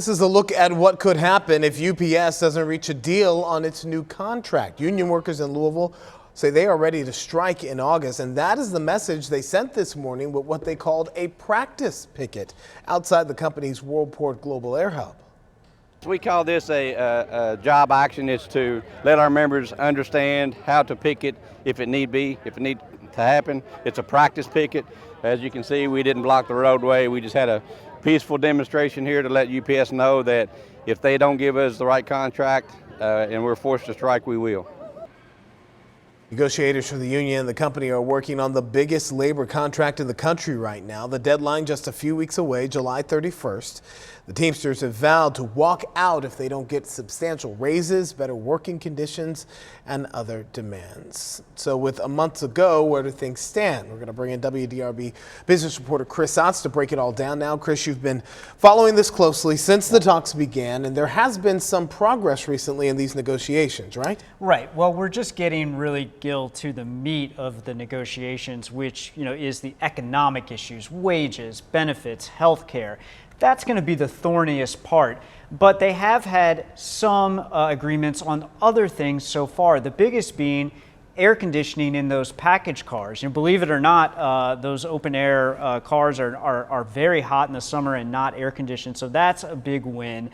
This is a look at what could happen if UPS doesn't reach a deal on its new contract. Union workers in Louisville say they are ready to strike in August, and that is the message they sent this morning with what they called a practice picket outside the company's Worldport Global Air Hub. We call this a job action. It's to let our members understand how to picket if it need to happen. It's a practice picket. As you can see, we didn't block the roadway. We just had a peaceful demonstration here to let UPS know that if they don't give us the right contract and we're forced to strike, we will. Negotiators for the union and the company are working on the biggest labor contract in the country right now. The deadline just a few weeks away, July 31st. The Teamsters have vowed to walk out if they don't get substantial raises, better working conditions, and other demands. So with a month to go, where do things stand? We're going to bring in WDRB business reporter Chris Otts to break it all down now. Chris, you've been following this closely since the talks began, and there has been some progress recently in these negotiations, right? Right. Well, we're just getting really, Gil, to the meat of the negotiations, which, is the economic issues, wages, benefits, health care. That's going to be the thorniest part, but they have had some agreements on other things so far, the biggest being air conditioning in those package cars. Believe it or not, those open air cars are very hot in the summer and not air conditioned, so that's a big win.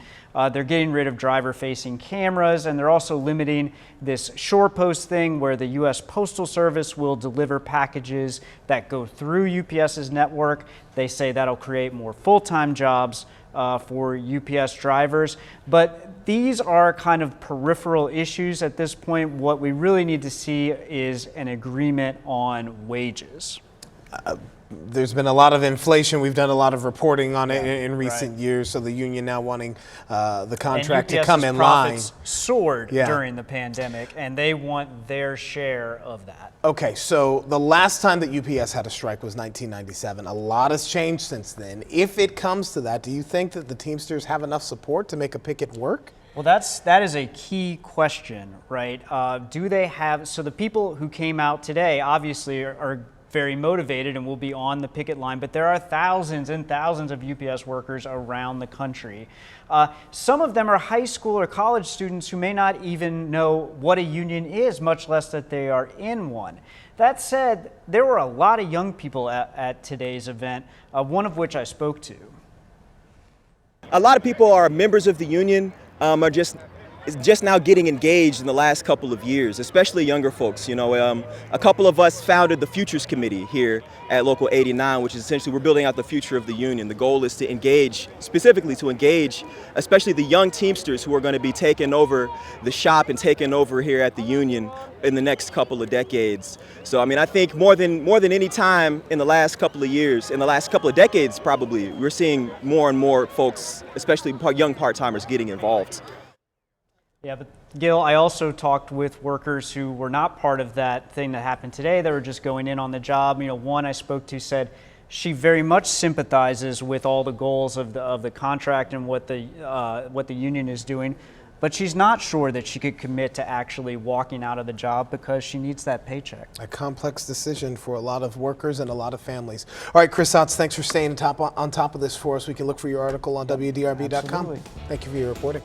They're getting rid of driver-facing cameras, and they're also limiting this shore post thing where the U.S. Postal Service will deliver packages that go through UPS's network. They say that'll create more full-time jobs for UPS drivers, but these are kind of peripheral issues at this point. What we really need to see is an agreement on wages. There's been a lot of inflation. We've done a lot of reporting on it in recent years. So the union now wanting the contract to come in line. Profits soared during the pandemic, and they want their share of that. Okay, so the last time that UPS had a strike was 1997. A lot has changed since then. If it comes to that, do you think that the Teamsters have enough support to make a picket work? Well, that is a key question, right? Do they have, so the people who came out today obviously are very motivated and will be on the picket line, but there are thousands and thousands of UPS workers around the country. Some of them are high school or college students who may not even know what a union is, much less that they are in one. That said, there were a lot of young people at today's event, one of which I spoke to. A lot of people are members of the union, are just now getting engaged in the last couple of years, especially younger folks. A couple of us founded the Futures Committee here at Local 89, which is essentially we're building out the future of the union. The goal is to engage, specifically to engage, especially the young Teamsters who are going to be taking over the shop and taking over here at the union in the next couple of decades. So, I think more than any time in the last couple of years, in the last couple of decades probably, we're seeing more and more folks, especially young part-timers, getting involved. Yeah, but Gil, I also talked with workers who were not part of that thing that happened today. They were just going in on the job. One I spoke to said she very much sympathizes with all the goals of the contract and what the union is doing, but she's not sure that she could commit to actually walking out of the job because she needs that paycheck. A complex decision for a lot of workers and a lot of families. All right, Chris Otts, thanks for staying on top of this for us. We can look for your article on WDRB.com. Absolutely. Thank you for your reporting.